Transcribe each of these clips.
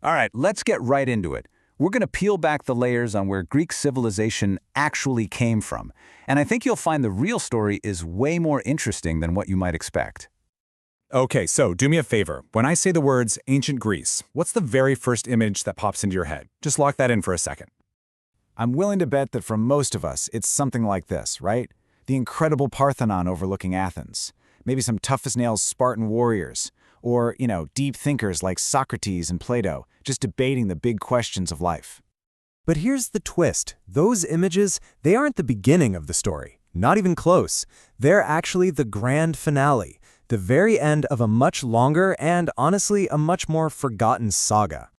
All right, let's get right into it. We're going to peel back the layers on where Greek civilization actually came from, and I think you'll find the real story is way more interesting than what you might expect. Okay, so do me a favor. When I say the words ancient Greece, what's the very first image that pops into your head? Just lock that in for a second. I'm willing to bet that for most of us, it's something like this, right? The incredible Parthenon overlooking Athens. Maybe some tough-as-nails Spartan warriors. Or, deep thinkers like Socrates and Plato, just debating the big questions of life. But here's the twist. Those images, they aren't the beginning of the story. Not even close. They're actually the grand finale, the very end of a much longer and, honestly, a much more forgotten saga.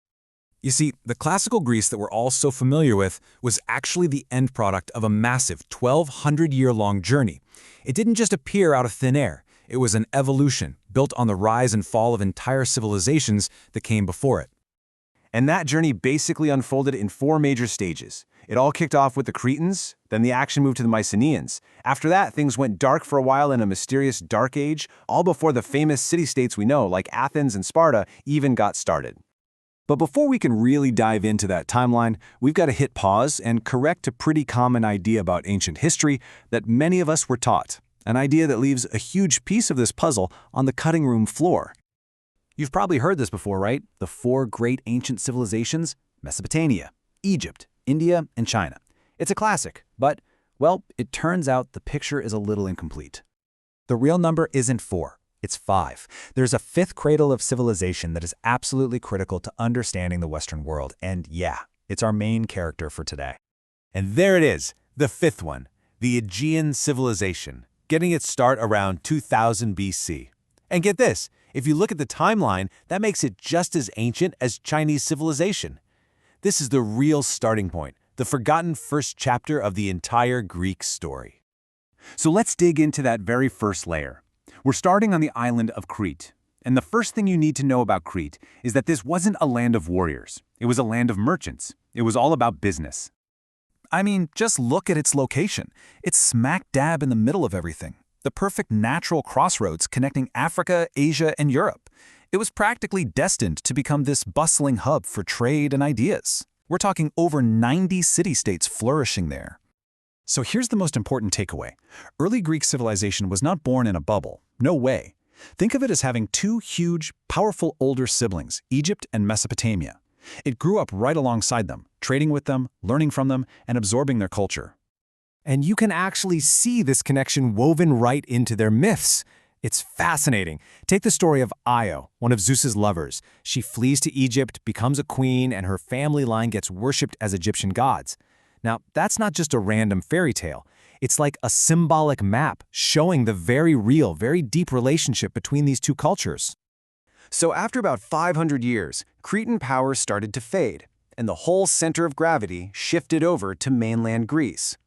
You see, the classical Greece that we're all so familiar with was actually the end product of a massive 1,200-year-long journey. It didn't just appear out of thin air. It was an evolution built on the rise and fall of entire civilizations that came before it. And that journey basically unfolded in 4 major stages. It all kicked off with the Cretans, then the action moved to the Mycenaeans. After that, things went dark for a while in a mysterious Dark Age, all before the famous city-states we know, like Athens and Sparta, even got started. But before we can really dive into that timeline, we've got to hit pause and correct a pretty common idea about ancient history that many of us were taught. An idea that leaves a huge piece of this puzzle on the cutting room floor. You've probably heard this before, right? The 4 great ancient civilizations: Mesopotamia, Egypt, India, and China. It's a classic, but, well, it turns out the picture is a little incomplete. The real number isn't 4, it's 5. There's a 5th cradle of civilization that is absolutely critical to understanding the Western world, and yeah, it's our main character for today. And there it is, the 5th one, the Aegean civilization, getting its start around 2000 BC. And get this, if you look at the timeline, that makes it just as ancient as Chinese civilization. This is the real starting point, the forgotten first chapter of the entire Greek story. So let's dig into that very first layer. We're starting on the island of Crete. And the first thing you need to know about Crete is that this wasn't a land of warriors. It was a land of merchants. It was all about business. I mean, just look at its location. It's smack dab in the middle of everything. The perfect natural crossroads connecting Africa, Asia, and Europe. It was practically destined to become this bustling hub for trade and ideas. We're talking over 90 city-states flourishing there. So here's the most important takeaway. Early Greek civilization was not born in a bubble. No way. Think of it as having 2 huge, powerful older siblings, Egypt and Mesopotamia. It grew up right alongside them, trading with them, learning from them, and absorbing their culture. And you can actually see this connection woven right into their myths. It's fascinating. Take the story of Io, one of Zeus's lovers. She flees to Egypt, becomes a queen, and her family line gets worshipped as Egyptian gods. Now, that's not just a random fairy tale. It's like a symbolic map showing the very real, very deep relationship between these 2 cultures. So after about 500 years, Cretan power started to fade, and the whole center of gravity shifted over to mainland Greece.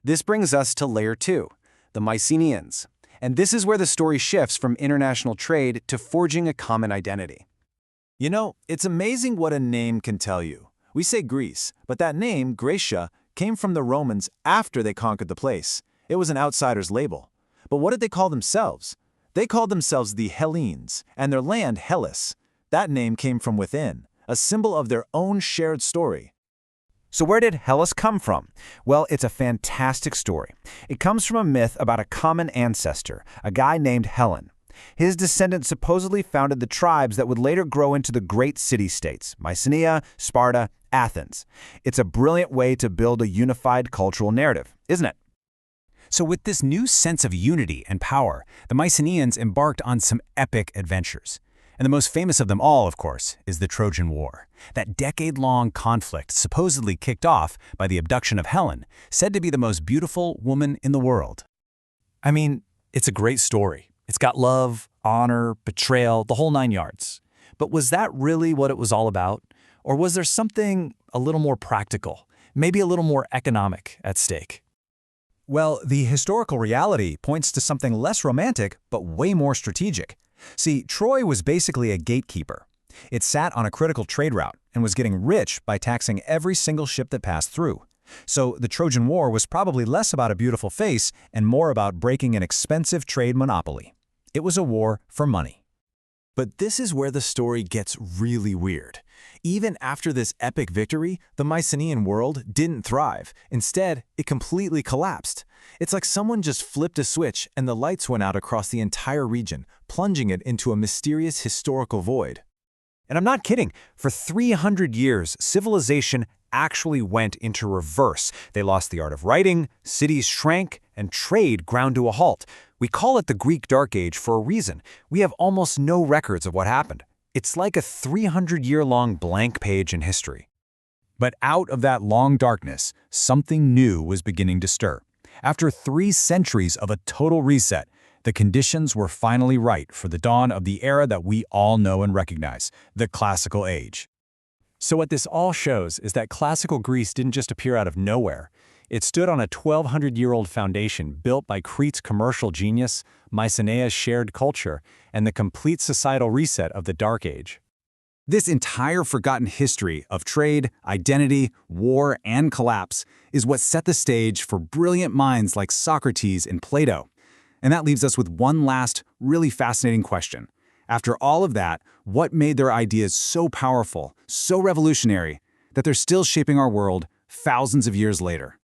This brings us to layer 2, the Mycenaeans. And this is where the story shifts from international trade to forging a common identity. You know, it's amazing what a name can tell you. We say Greece, but that name, Graecia, came from the Romans after they conquered the place. It was an outsider's label. But what did they call themselves? They called themselves the Hellenes, and their land Hellas. That name came from within, a symbol of their own shared story. So where did Hellas come from? Well, it's a fantastic story. It comes from a myth about a common ancestor, a guy named Hellen. His descendants supposedly founded the tribes that would later grow into the great city-states, Mycenae, Sparta, Athens. It's a brilliant way to build a unified cultural narrative, isn't it? So with this new sense of unity and power, the Mycenaeans embarked on some epic adventures. And the most famous of them all, of course, is the Trojan War. That decade-long conflict supposedly kicked off by the abduction of Helen, said to be the most beautiful woman in the world. I mean, it's a great story. It's got love, honor, betrayal, the whole 9 yards. But was that really what it was all about? Or was there something a little more practical, maybe a little more economic at stake? Well, the historical reality points to something less romantic, but way more strategic. See, Troy was basically a gatekeeper. It sat on a critical trade route and was getting rich by taxing every single ship that passed through. So the Trojan War was probably less about a beautiful face and more about breaking an expensive trade monopoly. It was a war for money. But this is where the story gets really weird. Even after this epic victory, the Mycenaean world didn't thrive. Instead, it completely collapsed. It's like someone just flipped a switch and the lights went out across the entire region, plunging it into a mysterious historical void. And I'm not kidding. For 300 years, civilization actually went into reverse. They lost the art of writing, cities shrank, and trade ground to a halt. We call it the Greek Dark Age for a reason. We have almost no records of what happened. It's like a 300-year-long blank page in history. But out of that long darkness, something new was beginning to stir. After 3 centuries of a total reset, the conditions were finally right for the dawn of the era that we all know and recognize, the Classical Age. So what this all shows is that classical Greece didn't just appear out of nowhere. It stood on a 1,200-year-old foundation built by Crete's commercial genius, Mycenaea's shared culture, and the complete societal reset of the Dark Age. This entire forgotten history of trade, identity, war, and collapse is what set the stage for brilliant minds like Socrates and Plato. And that leaves us with one last, really fascinating question. After all of that, what made their ideas so powerful, so revolutionary, that they're still shaping our world thousands of years later?